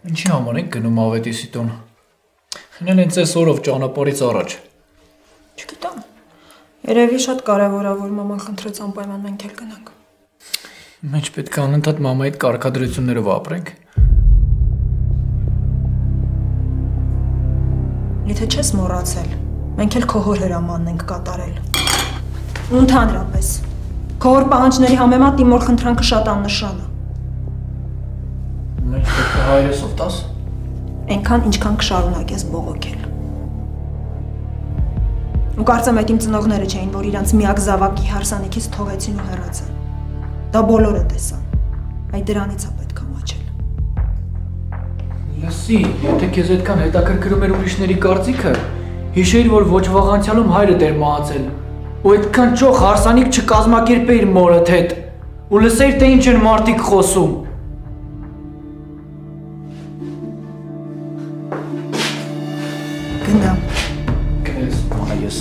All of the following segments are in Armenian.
Ինչի համար ենք գնում ավետիսի տուն։ Հենց այս օրով ճանապարհից առաջ։ Չգիտեմ։ Երևի շատ կարևոր է, որ մաման խնդրեց անպայման մենք էլ գնանք։ Մենք պետք է անընդհատ մամայի հետ կարգադրություններով ապրենք։ Եթե չես մոռացել, մենք էլ քո հոր հրամանն ենք կատարել։ Ու ընդհանրապես, քո հոր պահանջների համեմատ իմ մոր խնդրանքը շատ աննշան է։ Մենք պետք է հայրեսով տաս։ Այնքան ինչքան կշարունակես բողոքել։ Ու կարծեմ այդ իմ ծնողները չէին, որ իրանց միակ զավակի հարսանիքից թողեցին ու հեռացան։ Դա բոլորը տեսան։ Այդ դրանից է պետք է մաչել։ Լսի, եթե քեզ այդքան հետաքրքրում էր ուրիշների կարծիքը, հիշեիր, որ ոչ վաղ անցյալում հայրդ էր մահացել։ Ու այդքան ճոխ հարսանիք չկազմակերպեիր մորդ հետ։ Ու լսեիր, թե ինչ են մարդիկ խոսում։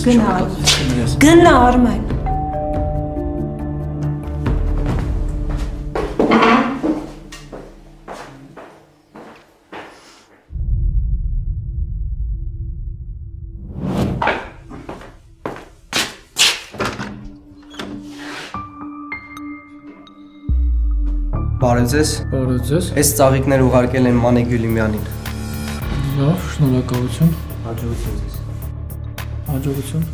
Գնա։ Գնա Արմեն։ Բարև ձեզ։ Բարև ձեզ։ Այս ծաղիկներ ուղարկել են Մանե Գյուլիմյանին։ Լավ, շնորհակալություն։ Հաջողություն ձեզ։ Հաջողություն։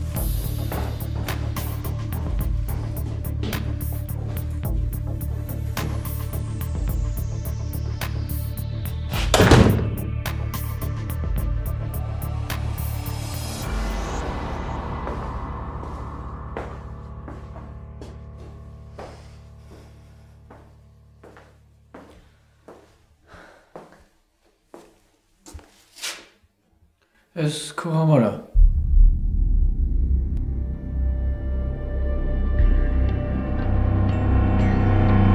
Ես քո համար է։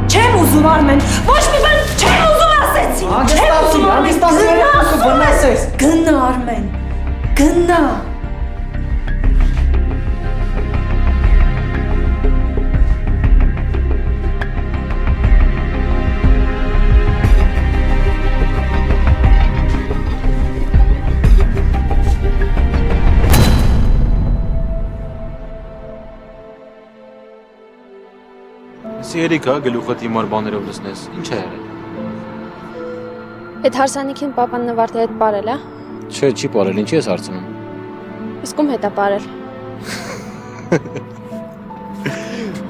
Չեմ ուզում Արմեն, ոչ մի բան չեմ ուզում ասեցի։ Հանգստացի, վնասես։ Գնա Արմեն, գնա։ Երիկա գլուխդ հիմար բաներով լսնես, ինչ է եղել։ Այդ հարսանիքին պապան նվարդի հետ պարել է։ Չէ, չի պարել, ինչի ես հարցնում։ Իսկ ում հետ է պարել։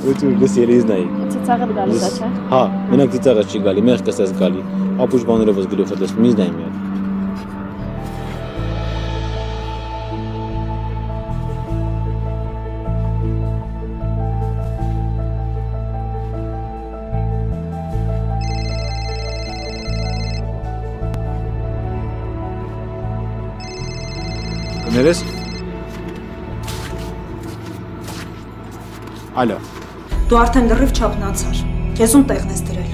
Ու լս երիզ նայի։ Ծիծաղը գալիս է, չէ։ Հա, մենակ ծիծաղը չի գալի, մեղք կսես գալի։ Ապուշ բաներով ես գլուխդ լսնում, ինձ նայի մի հատ։ Ներես։ Ալո։ Դու արդեն լրիվ չափնացար։ Քեզ ում տեղն ես դրել։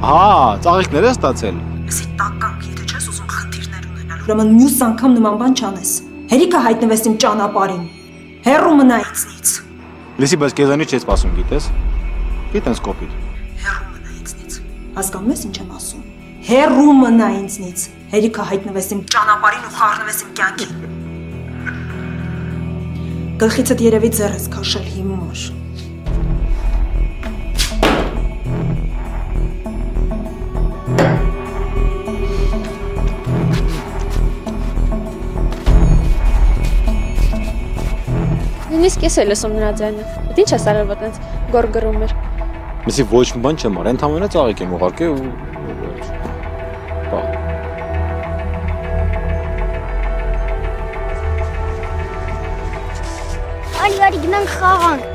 Հա, ծաղիկներ ես ստացել։ Լսի տականք, եթե չես ուզում խնդիրներ ունենալ, ուրեմն մյուս անգամ նման բան չանես։ Հերիքը հայտնվես իմ ճանապարհին։ Հեռու մնա ինձնից։ Լսի, բայց քեզանից չես սպասում, գիտես։ Գիտես կոպիտ։ Հեռու մնա ինձնից։ Հասկանում ես ինչ եմ ասում։ Հեռու մնա ինձնից։ Հերիքը հայտնվես իմ ճանապարհին ու խառնվես իմ կյանքին։ Գլխիցդ երևի ձեռ ես քաշել հիմար։ Նույնիսկ ես էլ լսում նրա ձայնը։ Այդ ինչ ես արել, որ տենց գորգռում էր։ Լսի, ոչ մի բան չեմ արել, ընդհանրապես ծաղիկ եմ ուղարկել ու արի գնանք խաղանք։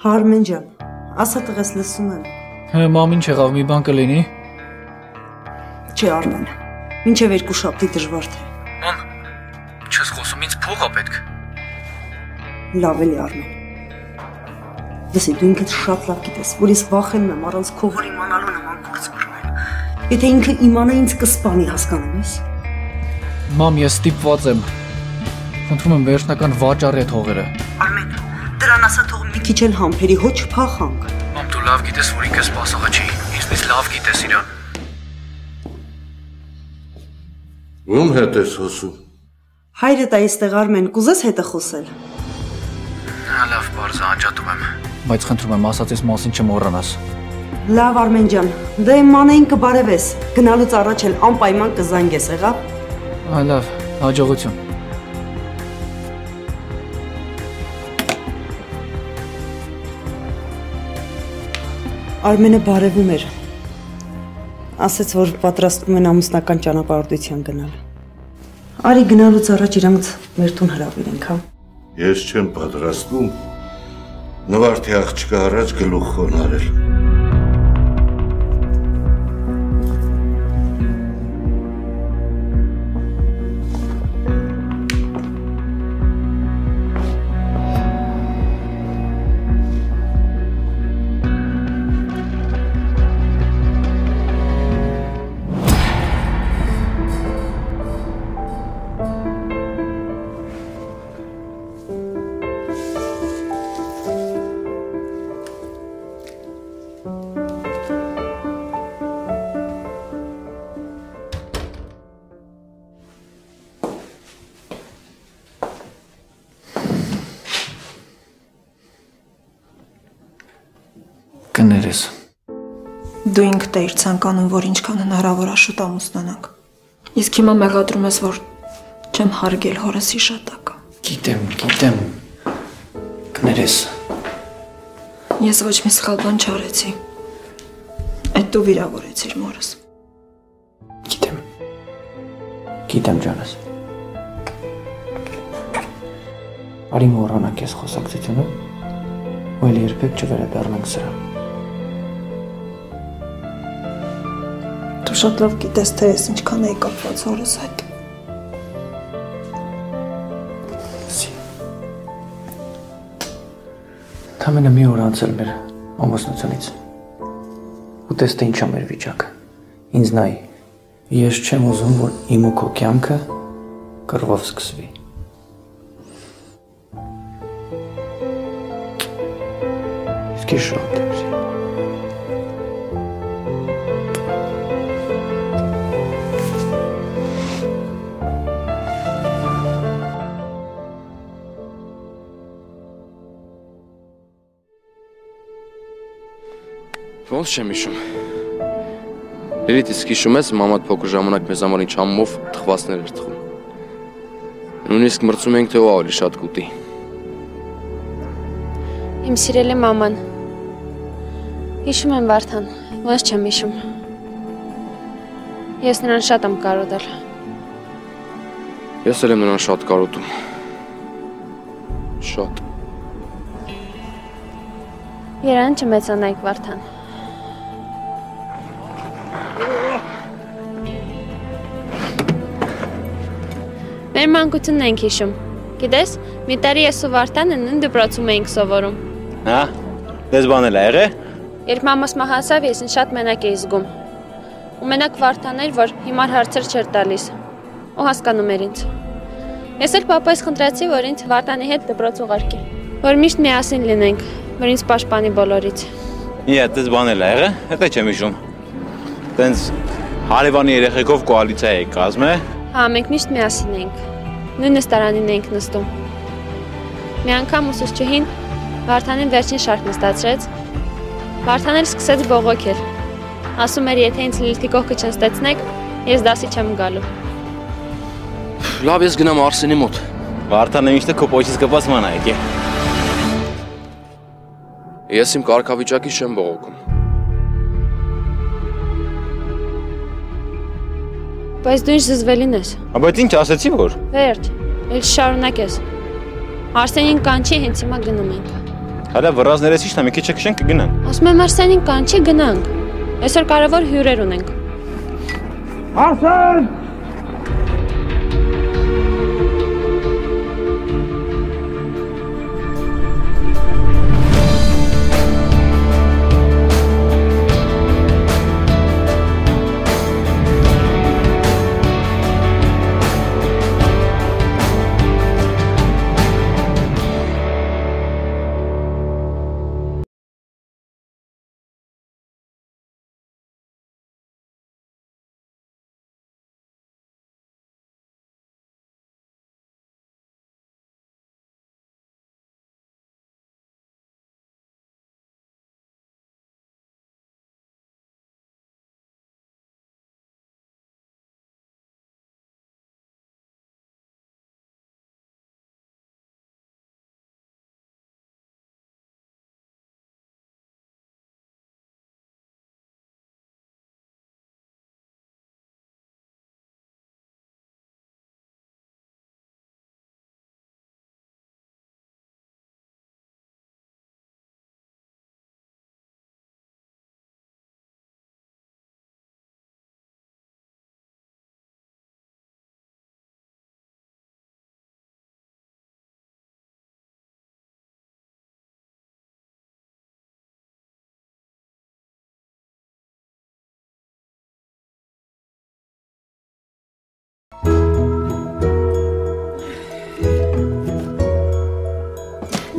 Արմեն ջան, ասա տղես լսում եմ։ Հա, մամ ինչ եղավ, մի բան կլինի։ Չէ, Արմեն, մինչև երկու շաբթի դժվար թե։ Մամ, չես խոսում, ինձ փող ա պետք։ Լավ էլի, Արմեն։ Լսի, դու ինքդ շատ լավ գիտես, որ ես վախենում եմ առանց քո որ իմանալու նման գործ կրել։ Եթե ինքը իմանա, ինձ կսպանի, հասկանում ես։ Մամ, ես ստիպված եմ։ Խնդրում եմ վերջնական վաճառի այդ հողերը։ Արմեն, դրան ասա թող մի քիչ էլ համբերի, հո չփախանք։ Մամ, դու լավ գիտես, որ ինքը սպասողը չի։ Ինձնից լավ գիտես իրան։ Ում հետ ես խոսում։ Հայրդ այստեղ Արմեն, կուզես հետը խոսել։ Հա, լավ, բարձ անջատում եմ։ Բայց խնդրում եմ, ասածիս մասին չմոռանաս։ Լավ Արմեն ջան, դե մանային կբարևես, գնալուց առաջ էլ անպայման կզանգես, եղավ։ Հա, լավ, հաջողություն։ Արմենը բարևում էր։ Ասեց, որ պատրաստվում են ամուսնական ճանապարհորդության գնալ։ Արի գնալուց առաջ իրանց մեր տուն հրավիրենք, հա։ Ես չեմ պատրաստվում նվարդի աղջկա առաջ գլուխ խոնարել։ Կներես։ Դու ինքդ էիր ցանկանում, որ ինչքան հնարավոր աշուտ ամուսնանանք։ Իսկ հիմա մեղադրում ես, որ չեմ հարգել հորս հիշատակը։ Գիտեմ։ Կներես։ Ես ոչ մի սխալ բան չարեցի։ Այդ դու վիրավորեցիր մորս։ Գիտեմ ջանս։ Արի մոռանանք այս խոսակցությունը, ու էլ երբեք չվերադառնանք սրան։ Դու շատ լավ գիտես, թե ես ինչքան էի կապված հորս հետ։ Թամենը մի օր անցել մեր ամուսնությունից։ Ու տես թե ինչ ա մեր վիճակը։ Ինձ նայի, ես չեմ ուզում, որ իմ ու քո կյանքը կռվով սկսվի։ Իսկ ես շատ եմ սիրում։ Ոնց չեմ հիշում։ Լիլիթ, իսկ հիշում ես մամադ փոքր ժամանակ մեզ համար ինչ համով թխվածներ էր թխում։ Նույնիսկ մրցում ենք, թե ով ավելի շատ կուտի։ Իմ սիրելի մաման։ Հիշում եմ Վարդան, ոնց չեմ հիշում։ Ես նրան շատ եմ կարոտել։ Ես էլ եմ նրան շատ կարոտում։ Շատ։ Երան չմեծանայք Վարդան։ Մեր մանկությունն ենք հիշում։ Գիտես, մի տարի ես ու Վարդանը նույն դպրոցում էինք սովորում։ Հա, դες բան էլ ա եղել։ Երբ մամաս մահացավ, ես ինձ շատ մենակ էի զգում։ Ու մենակ Վարդան էր, որ հիմար հարցեր չէր տալիս։ Ու հասկանում էր ինձ։ Ես էլ պապայից խնդրեցի, որ ինձ Վարդանի հետ դպրոց ուղարկի, որ միշտ միասին լինենք, որ ինձ պաշտպանի բոլորից։ Իա, դες բան էլ ա եղել, հետո չեմ հիշում։ Տենց հարևանի երեխեքով կոալիցիա էի կազմել։ Հա, մենք միշտ միասին էինք։ Նույն նստարանին էինք նստում։ Մի անգամ ուսուցչուհին Վարդանին վերջին շարքն ստացրեց։ Վարդան էլ սկսեց բողոքել։ Ասում էր, եթե ինձ Լիլիթի կողքը չնստեցնեք, ես դասի չեմ գալու։ Լավ, ես գնամ Արսենի մոտ։ Վարդանը միշտ քո փոքրից կպած մանա եկե։ Ես իմ կարգավիճակի չեմ բողոքում։ Բայց դու ինչ զզվելին ես։ Բայց ինչ ասեցի որ։ Վերջ, էլ շարունակես։ Արսենին կանչի, հենց հիմա գնում ենք։ Հələ վրազներս ի՞նչն է, մի քիչ կշենք կգնան։ Ասում եմ Արսենին կանչի, գնանք։ Այսօր կարևոր հյուրեր ունենք։ Արսեն!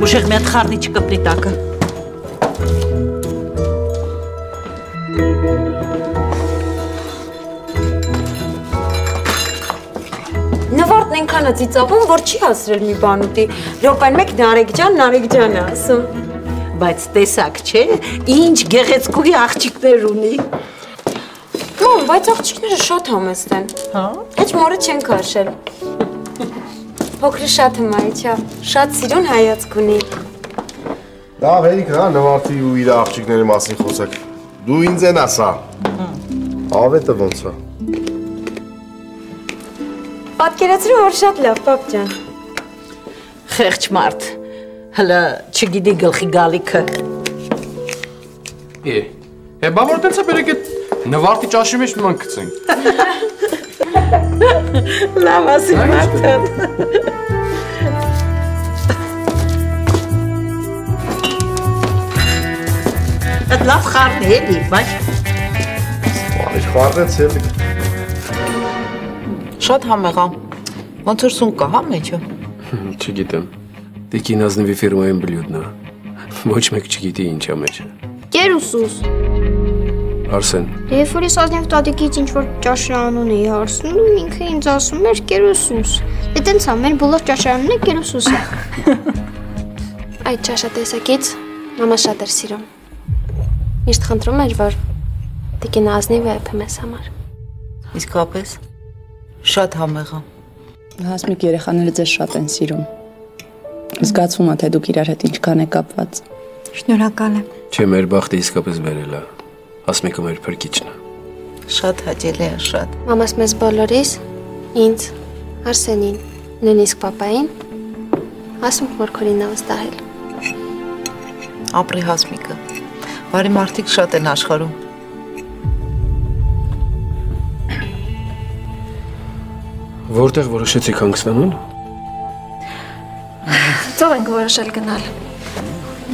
Ուժեղ մի հատ խառնի չկպրի տակը։ Նվարդն այնքան է ծիծաղում, որ չի հասրել մի բան ուտի։ Րոպեն մեկ Նարեկ ջան է ասում։ Բայց տեսակ չէ, ինչ գեղեցկուհի աղջիկներ ունի։ Մամ, բայց աղջիկները շատ համեստ են։ Հա։ Հեչ մորը չեն քաշել։ Փոքրը շատ հմայիչ է, շատ սիրուն հայացք ունի։ Լավ, հերիք հա, Նվարդի ու իր աղջիկների մասին խոսակ։ Դու ինձ են ասա։ Ավետը ոնց է։ Պատկերացրու, որ շատ լավ, պապ ջան։ Խեղճ մարդ, հլը չգիտի գլխի գալիքը։ Բա որ տենց է բերեք էտ Նվարդի ճաշի մեջ ման գցենք։ Լավ ասի մարդն։ Այդ լավ խառն է էլի, բայց Այս խառնեց էլի։ շատ համեղ է։ Ոնց որ սուն կա, հա մեջը։ Չգիտեմ։ Տիկին ազնվի ֆիրմայում բլյուդն է։ Ոչ մեկ չգիտի ինչ է մեջը։ Կերուսուս։ Արսեն։ Երբ որ ես ազնիվ տատիկից ինչ-որ ճաշի անուն էի հարցնում, ինքը ինձ ասում էր կերուսուս։ Դե տենց է, մեր բոլոր ճաշարանները կերուսուս է։ Այդ ճաշատեսակից մամա շատ էր սիրում։ Միշտ խնդրում էր, որ տիկին ազնիվ է մեզ համար։ Իսկապես շատ համեղ է։ Հասմիկ երեխաները ձեզ շատ են սիրում։ Զգացվում է, թե դուք իրար հետ ինչքան եք կապված։ Շնորհակալ եմ։ Չէ, մեր բախտը իսկապես բերել է։ Հասմիկը մեր փրկիչն է։ Շատ հաճելի է, շատ։ Մամաս մեզ բոլորիս, ինձ, Արսենին, նույնիսկ պապային, ասում որ քորին է վստահել։ Ապրի Հասմիկը։ Բարի մարդիկ շատ են աշխարհում։ Որտեղ որոշեցիք հանգստանալ։ Ծով ենք որոշել գնալ։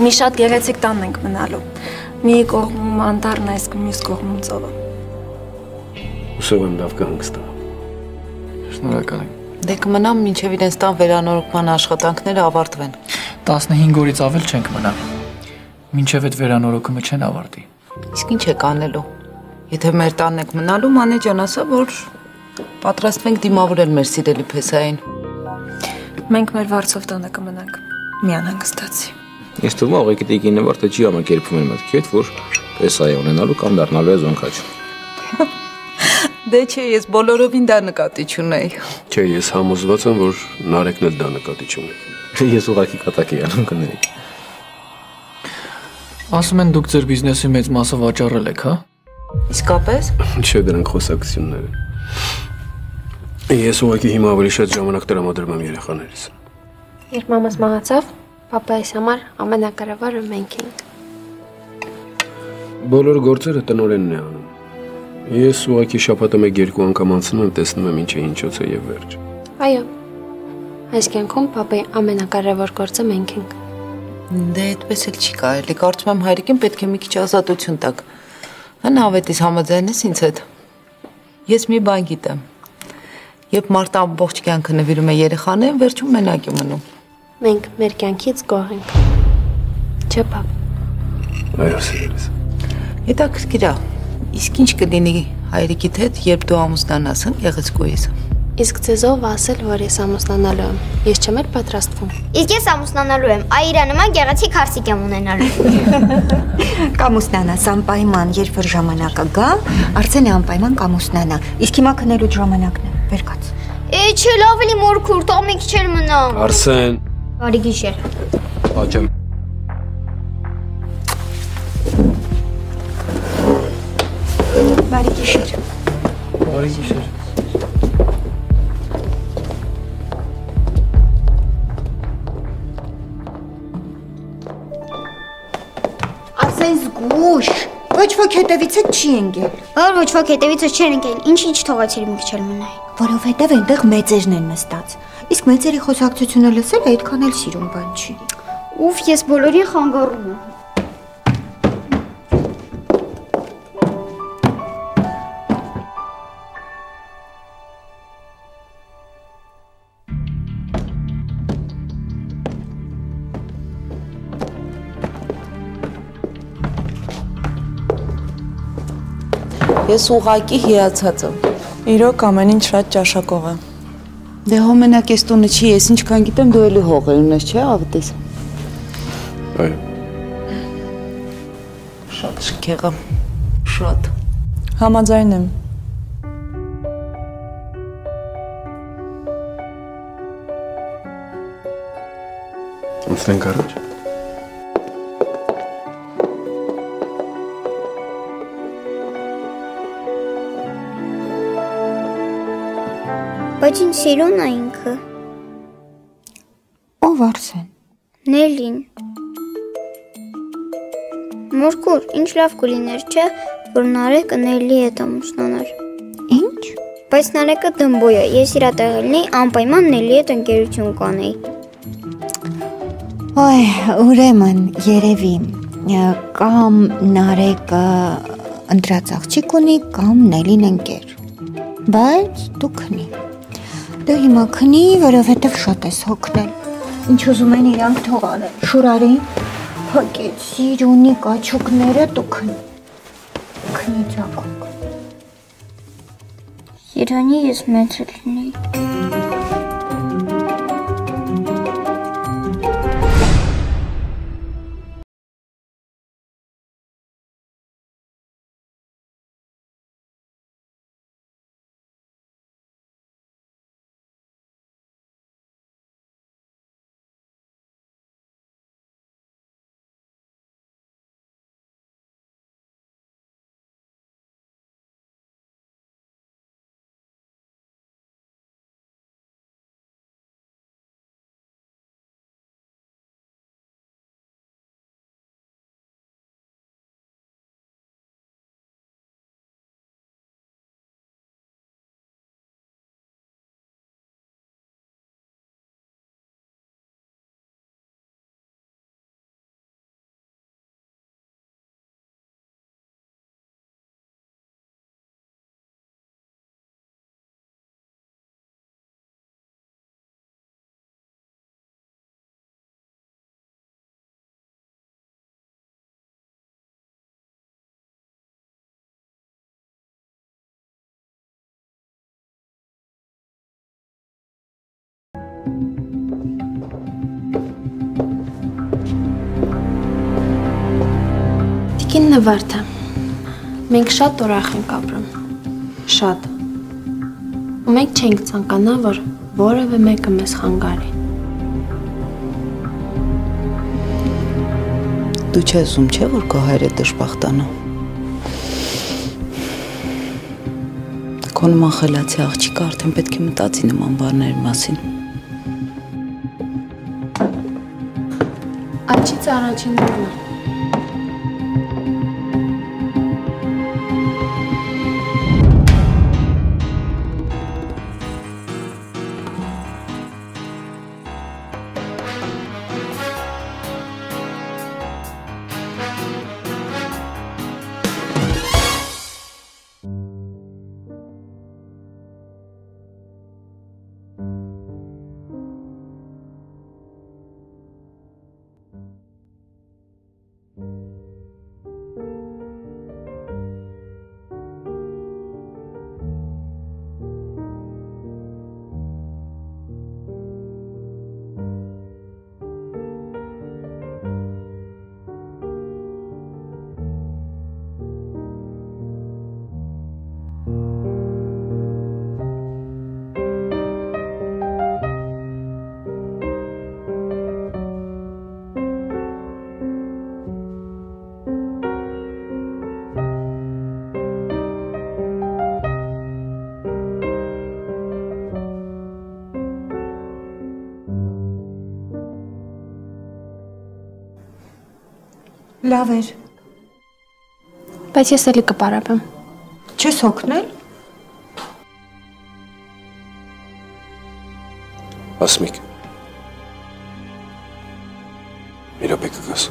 Մի շատ գեղեցիկ տանն ենք մնալու։ Մի կողմում անտառն է, իսկ մյուս կողմում ծովը։ Հուսով եմ լավ կհանգստանամ։ Շնորհակալ եմ։ Դե կմնամ մինչև իրենց տան վերանորոգման աշխատանքները ավարտվեն։ 15 օրից ավել չենք մնա։ Մինչև այդ վերանորոգումը չեն ավարտի։ Իսկ ինչ եք անելու։ Եթե մեր տանն եք մնալու, Մանե ջան ասա, որ պատրաստվենք դիմավորել մեր սիրելի փեսային։ Մենք մեր վարձով տանը կմնանք։ Մի անհանգստացի։ Ես թվում աղեկի տիկինը վարտը չի համակերպվում են մտքի հետ, որ փեսայի ունենալու կամ դառնալու է զոնքաչ։ Դե չէ, ես բոլորովին դա նկատի չունեի։ Չէ, ես համոզված եմ, որ Նարեկն էլ դա նկատի չունի։ Ես ուղղակի կատակի անում կների։ Ասում են դուք ձեր բիզնեսի մեծ մասը վաճառել եք, հա։ Իսկապես։ Չէ, դրանք խոսակցություններ են։ Ես ուղղակի հիմա ավելի շատ ժամանակ տրամադրում եմ երեխաներիս։ Երբ մամաս մահացավ, պապայիս համար ամենակարևորը մենք ենք։ Բոլոր գործերը տնօրենն է անում։ Ես ուղղակի շաբաթը 1-2 անգամ անցնում եմ, տեսնում եմ ինչ է ինչոց է եւ վերջ։ Այո։ Այս կյանքում պապայի ամենակարևոր գործը մենք ենք։ Դե այդպես էլ չի կարելի, կարծում եմ հայրիկին պետք է մի քիչ ազատություն տաք։ Հնավետից համաձայն ես ինձ հետ։ Ես մի բան գիտեմ։ Երբ մարդը ամբողջ կյանքը նվիրում է երեխաներին, վերջում մենակ է մնում։ Մենք մեր կյանքից գոհ ենք։ Չէ՞ պապ։ Այո, սիրելիս։ Հետաքրքիր է։ Իսկ ինչ կլինի հայրիկիդ հետ, երբ դու ամուսնանաս, գեղեցկու ես։ Իսկ ձեզ ով ասել, որ ես ամուսնանալու եմ։ Ես չեմ էլ պատրաստվում։ Իսկ ես ամուսնանալու եմ։ Այրա նման գեղեցիկ հարսիկ եմ ունենալու։ Կամուսնանաս անպայման, երբ որ ժամանակը գա, Արսենը անպայման կամուսնանա։ Իսկ հիմա քնելու ժամանակն է, վեր կաց։ Չէ, լավ էլի մորքուր, տող մի քիչ էլ մնա։ Արսեն։ Բարի գիշեր։ Աճեմ։ Բարի գիշեր։ Բարի գիշեր։ Արսեն զգուշ, ոչ ոք հետևից չի ընկել։ Որ ոչ ոք հետևից չեն ընկել, ինչ թողացիր մի քիչ էլ մնայի։ Որովհետև այնտեղ մեծերն են նստած։ Իսկ մեծերի խոսակցությունը լսել այդքան էլ սիրուն բան չի։ Ուֆ, ես բոլորին խանգարում եմ։ Ես ուղղակի հիացած եմ։ Իրոք ամեն ինչ շատ ճաշակող է։ Դե հո մենակ ես տունը չի, ես ինչքան գիտեմ դու էլի հողեր ունես, չէ՞ ավտես։ Այո։ Շատ շքեղ է։ Շատ։ Համաձայն եմ։ Անցնենք առաջ։ Բայց ինչ սիրուն է ինքը։ Ով Արսեն։ Նելին։ Մորքուր, ինչ լավ կլիներ, չէ, որ Նարեկը Նելի հետ ամուսնանար։ Ինչ։ Բայց Նարեկը դմբոյ է, ես իրա տեղ լինեի, անպայման Նելի հետ ընկերություն կանեի։ Ոյ, ուրեմն երևի կամ Նարեկը ընտրած աղջիկ ունի, կամ Նելին ընկեր։ Բայց դու քնի։ Դու հիմա քնի, որովհետև շատ ես հոգնել։ Ինչ ուզում են իրանք թող անեն։ Շուրարի, փակեց սիրունի կաչուկները, դու քնի։ Քնի ճակոկ։ Երանի ես մեծ լինեի։ Աղջիկին նվարդը։ Մենք շատ ուրախ ենք ապրում։ Շատ։ Ու մենք չենք ցանկանա, որ որևէ մեկը մեզ խանգարի։ Դու չես ում չէ, որ քո հայրը դժբախտանա։ Քո նման խելացի աղջիկը արդեն պետք է մտածի նման բաների մասին։ Աչից առաջին դուրն է։ Լավ էր։ Բայց ես էլի կպարապեմ։ Չես հոգնել։ Ասմիկ։ Մի րոպե կգաս։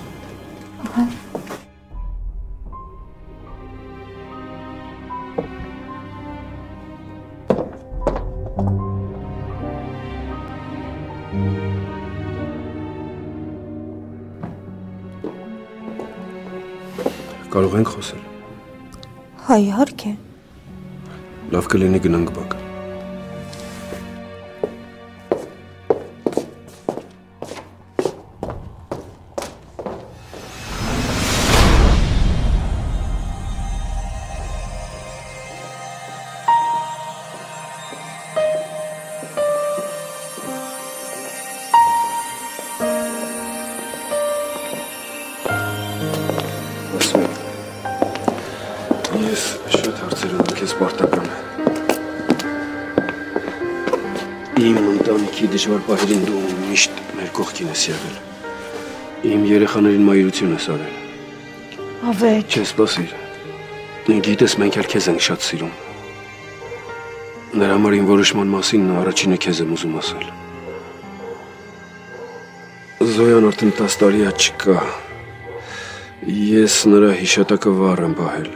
Կարող ենք խոսել։ Հա, իհարկե։ Լավ կլինի գնանք բակ։ Դժվար պահերին դու միշտ մեր կողքին ես եղել։ Իմ երեխաներին մայրություն ես արել։ Ավետ։ Չես սպասիր։ Գիտես, մենք էլ քեզ ենք շատ սիրում։ Նրա համար իմ որոշման մասին առաջինը քեզ եմ ուզում ասել։ Զոյան արդեն 10 տարի չկա։ Ես նրա հիշատակը վառ եմ պահել։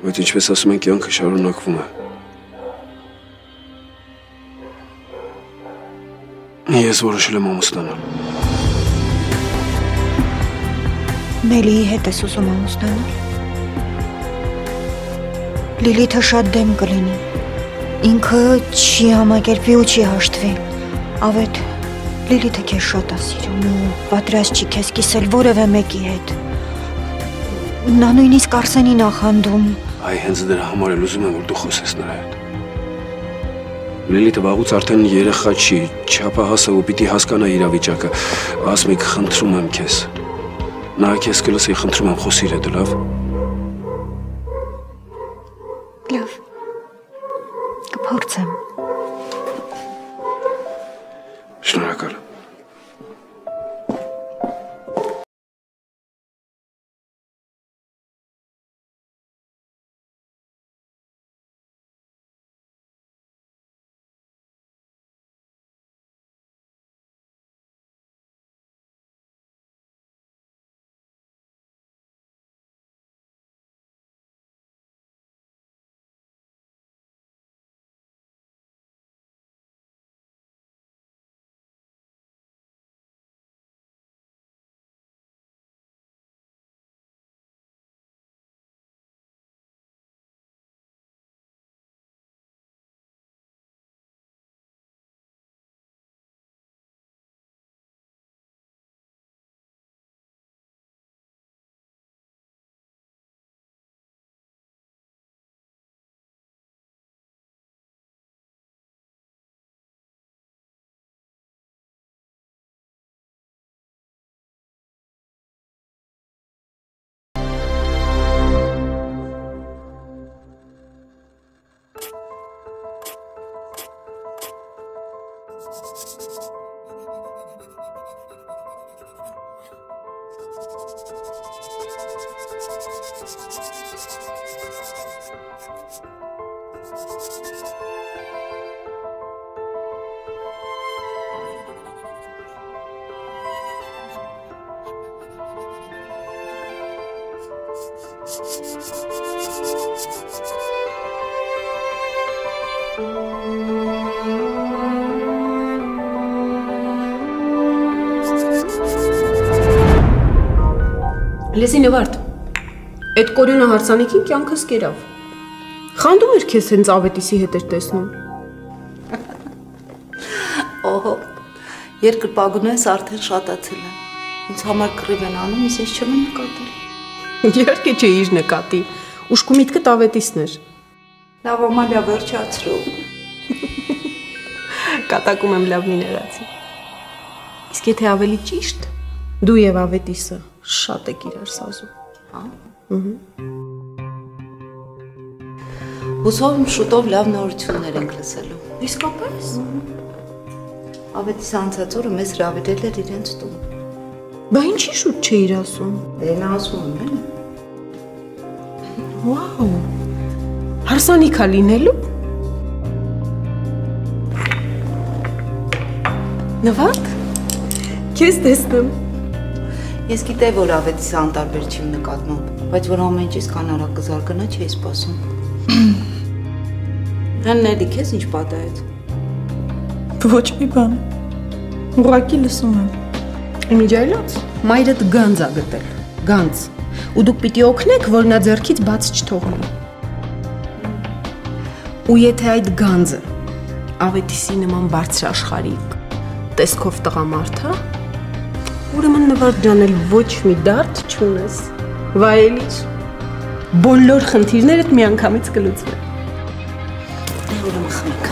Բայց ինչպես ասում են, կյանքը շարունակվում է։ Ես որոշել եմ ամուսնանալ։ Նելիի հետ ես ուզում ամուսնանալ։ Լիլիթը շատ դեմ կլինի։ Ինքը չի համակերպվի ու չի հաշտվի։ Ավետ, Լիլիթը քեզ շատ է սիրում ու պատրաստ չի քեզ կիսել որևէ մեկի հետ։ Նա նույնիսկ Արսենին է խանդում։ Այ հենց դրա համար էլ ուզում եմ, որ դու խոսես նրա հետ։ Լիլիթը վաղուց արդեն երեխա չի, չափահաս է ու պիտի հասկանա իրավիճակը։ Ասմիկ, խնդրում եմ քեզ։ Նա քեզ կլսի, խնդրում եմ, խոսիր հետ, լավ։ Լավ։ Կփորձեմ։ Շնորհակալ եմ։ Լեսի նվարդ, այդ կորյունը հարսանիքին կյանքս կերավ։ Խանդում էր քեզ հենց ավետիսի հետ էր տեսնում։ Օհո, երկրպագունու ես արդեն շատացել եմ։ Ինձ համար կռիվ են անում, ես ես չեմ նկատել։ Իհարկե չէ իր նկատի, ուշքու միտքդ ավետիսն էր։ Լավ Ամալիա, վերջացրու։ Կատակում եմ լավ մի ներացի։ Իսկ եթե ավելի ճիշտ, դու եւ ավետիսը շատ եք իրար սազում։ Հա։ Հուսով եմ շուտով լավ նորություններ ենք լսելու։ Իսկապես։ Ավետիսը անցած օրը մեզ հրավիրել էր իրենց տուն։ Բա ինչի շուտ չէիր ասում։ Դե նա ասում եմ, էլի։ Վաու։ Հարսանիքա լինելու։ Նվարդ։ Քեզ տեսնում։ Ես գիտեի, որ ավետիսը անտարբեր չի նկատմամբ, բայց որ ամեն ինչ իսկան արագ կզարգանա չէի սպասում։ Հենց քեզ ինչ պատահեց։ Ոչ մի բան։ Ուղղակի լսում եմ։ Իմիջայլոց, մայրդ գանձ ա գտել, գանձ։ Ու դուք պիտի օգնեք, որ նա ձեռքից բաց չթողնի։ Ու եթե այդ գանձը ավետիսի նման բարձրաշխարհիկ տեսքով տղամարդ է, ուրեմն Նվարդ ջան էլ ոչ մի դարդ չունես։ Վայելիր։ Բոլոր խնդիրներդ միանգամից կլուծվեն։ Դե ուրեմն խմեք։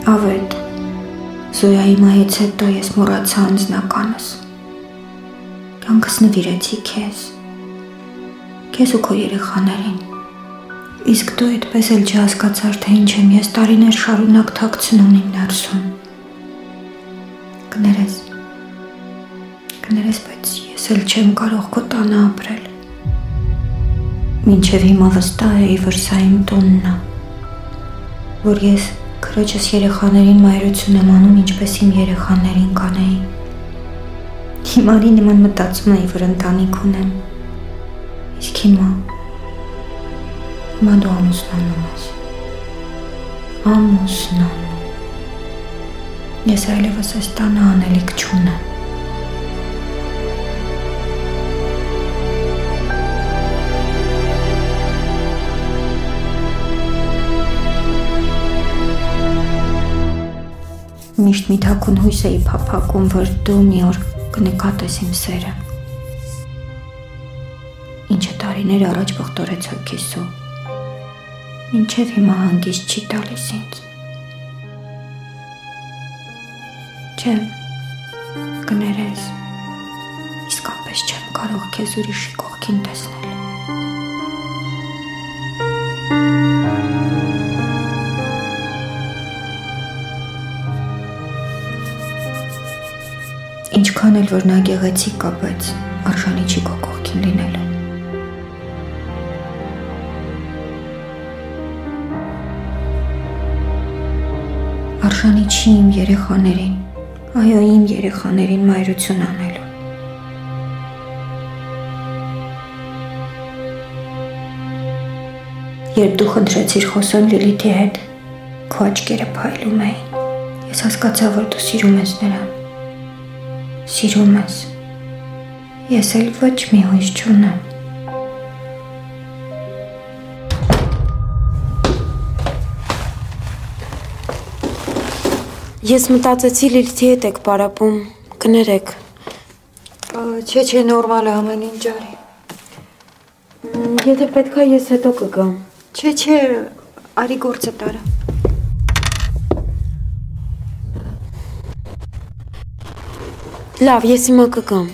Ավետ, Զոյայի մահից հետո ես մոռացա անձնականս։ Կյանքս նվիրեցի քեզ ու քո երեխաներին։ Իսկ դու այդպես էլ չհասկացար, թե ինչ եմ ես տարիներ շարունակ թաքցնում իմ ներսում։ Կներես, բայց ես էլ չեմ կարող քո տանը ապրել։ Մինչև հիմա վստահ էի, որ սա իմ տունն է, որ ես քրոջս երեխաներին մայրություն եմ անում, ինչպես իմ երեխաներին կանեի։ Հիմարի նման մտածում էի, որ ընտանիք ունեմ։ Իսկ հիմա դու ամուսնանում ես։ Ամուսնանում։ Ես այլևս այս տանը անելիք չունեմ։ Միշտ մի թաքուն հույս էի փափագում, որ դու մի օր կնկատես իմ սերը, ինչը տարիներ առաջ բխտորեց հոգիսու, մինչև հիմա հանգիստ չի տալիս ինձ։ Չէ, կներես, իսկապես չեմ կարող քեզ ուրիշի կողքին տեսնել։ Ինչքան էլ որ նա գեղեցիկ կա, բայց արժանի չի քո կողքին լինելու։ Արժանի չի իմ երեխաներին, այո, իմ երեխաներին մայրություն անելու։ Երբ դու խնդրեցիր խոսել Լիլիթի հետ, քո աչքերը փայլում էին։ Ես հասկացա, որ դու սիրում ես նրան։ Սիրում ես։ Ես էլ ոչ մի հույս չունեմ։ Ես մտածեցի Լիլիթի հետ եք պարապում, կներեք։ Չէ, նորմալ է ամեն ինչ արի։ Եթե պետք է ես հետո կգամ։ Չէ, արի գործը տարա։ Լավ, ես հիմա կգամ։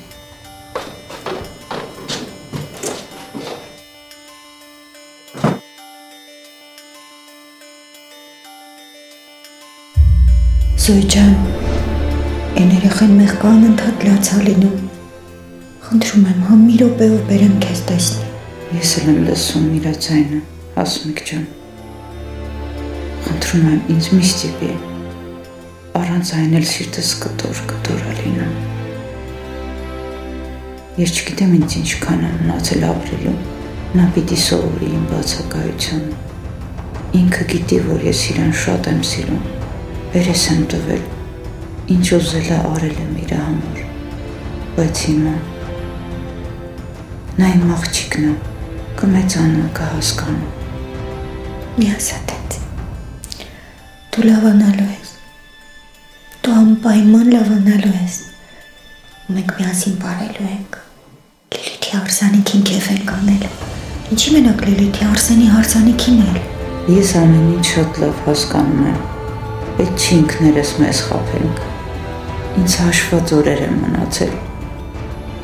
Զոյ ջան, այն երեխան մեղքա անընդհատ լացա լինում։ Խնդրում եմ, համ մի րոպեով բերեմ քեզ տեսնի։ Ես էլ եմ լսում իր ձայնը, Հասմիկ ջան։ Խնդրում եմ, ինձ մի ստիպի։ Առանց այն էլ սիրտս կտոր է լինում։ Ես չգիտեմ ինձ ինչքան եմ մնացել ապրելու, նա պիտի սովորի իմ բացակայությունը։ Ինքը գիտի, որ ես իրան շատ եմ սիրում, վերես եմ տվել, ինչ ուզել է արել եմ իր համար, բայց հիմա նա իմ աղջիկն է, կմեծանա, կհասկանա։ Մի ասատեց, դու լավանալու ես, դու անպայման լավանալու ես, մենք միասին բարելու ենք, Լիլիթի հարսանիքին քեֆ ենք անել, ինչի մենակ Լիլիթի Արսենի հարսանիքին էլ։ Ես ամեն ինչ շատ լավ հասկանում եմ, պետք չի ինքներս մեզ խաբենք, ինձ հաշված օրեր եմ մնացել,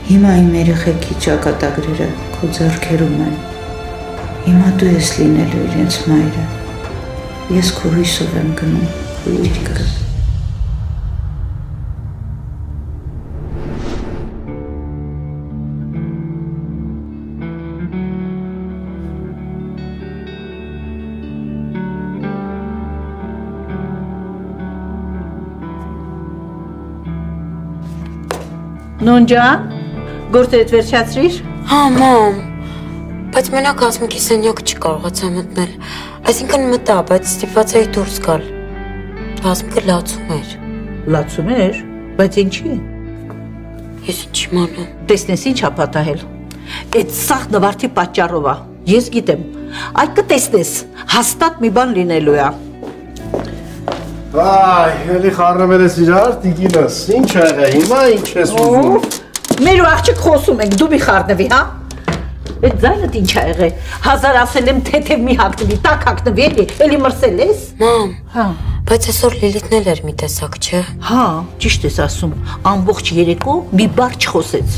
հիմա իմ երեխեքի ճակատագրերը քո ձեռքերում են, հիմա դու ես լինելու իրենց մայրը, ես քո հույսով եմ գնում, քո իրիկը։ Նոն ջան, գործերդ վերջացրիր։ Հա, մամ, բայց մենակ Հասմիկի սենյակը չկարողացա մտնել, այսինքն մտա, բայց ստիպված էի դուրս գալ։ Հասմիկը լացում էր։ Լացում էր, բայց ինչի։ Ես ինչ իմանամ։ Տեսնես ինչ ա պատահել։ Այդ սաղ նվարդի պատճառով ա, ես գիտեմ, այ կտեսնես, հաստատ մի բան լինելու է։ Այ, էլի խառնվել ես իրար, տիկինս, ինչ ա եղել, հիմա ինչ ես ուզում։ Մեր ու աղջիկ խոսում ենք, դու մի խառնվի, հա։ Այդ ձայնդ ինչ ա եղել, հազար ասել եմ թեթև մի հագնվի, տակ հագնվի, էլի մրսել ես։ Մամ, բայց այսօր Լիլիթն էլ էր մի տեսակ, չէ։ Հա, ճիշտ ես ասում, ամբողջ երեկո մի բառ չխոսեց։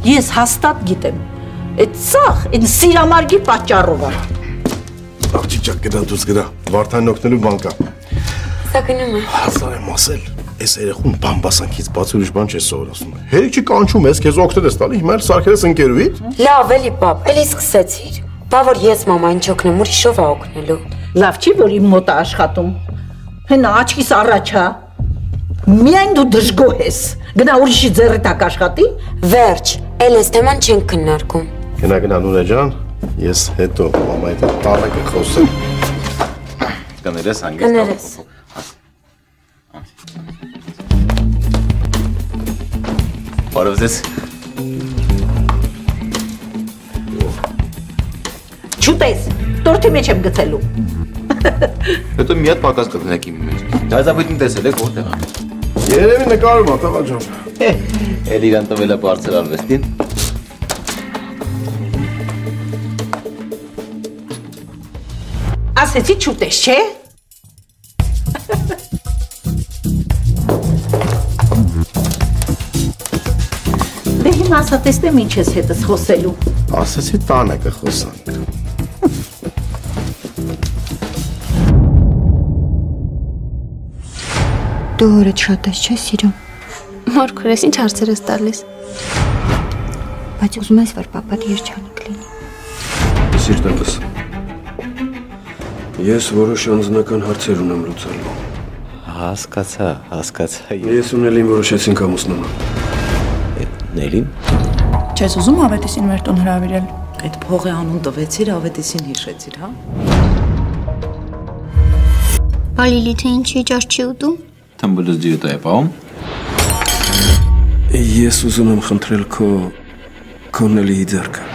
Ես հաստատ գիտեմ, այդ սաղ, այն սիրամարգի պատճառով ա։ Աղջիկ ջան, գնա դուրս գնա, Վարդանին օգնելու բան կա։ Սա գնում է։ Հազար եմ ասել, այս երեխուն բամբասանքից բաց ուրիշ բան չես սովորացնում։ Հերիք չի կանչում ես, քեզ օգնել ես տալի, հիմա էլ սարքել ես ընկերուհիդ։ Լավ, էլի պապ, էլի սկսեցիր։ Բա որ ես մամային չօգնեմ, ուրիշով ա օգնելու։ Լավ չի, որ իմ մոտ ա աշխատում։ Հենա աչքիս առաջ ա։ Միայն դու դժգոհ ես։ Գնա ուրիշի ձեռի տակ աշխատի։ Վերջ, էլ այս թեման չենք քննարկում։ Գնա Նունե ջան, ես հետո մամայի հետ տանը կխոսեմ։ Կներես հանգիստ։ Բարև ձեզ։ Չուտես, տորթի մեջ եմ գցելու։ Հետո մի հատ պակաս կգնեք իմ մեջ։ Դարձավույթին տեսել եք որտեղ է։ Երևի նկարում ա, տղա ջան։ Էլ իրան տվել է բարձր արվեստին։ Ասեցի չուտես, չէ։ Դե հիմա Ուրեմն ասա տեսնեմ ինչ ես հետս խոսելու։ Ասացի տանը կխոսանք։ Դու օրդ շատ ես չէ սիրում։ Մոր քրես ինչ հարցեր ես տալիս։ Բայց ուզում ես, որ պապատ երջանիկ լինի։ Սիրտակս։ Ես որոշ անձնական հարցեր ունեմ լուծելու։ Հասկացա։ Ես ու Նելին որոշեցինք ամուսնանալ։ Նելին։ Չես ուզում Ավետիսին մեր տուն հրավիրել։ Այդ փողի անուն տվեցիր, Ավետիսին հիշեցիր, հա։ Բա Լիլիթը ինչի ճաշ չի ուտում։ Թմբուլս դիետա է պահում։ Ես ուզում եմ խնդրել քո Նելիի ձեռքը։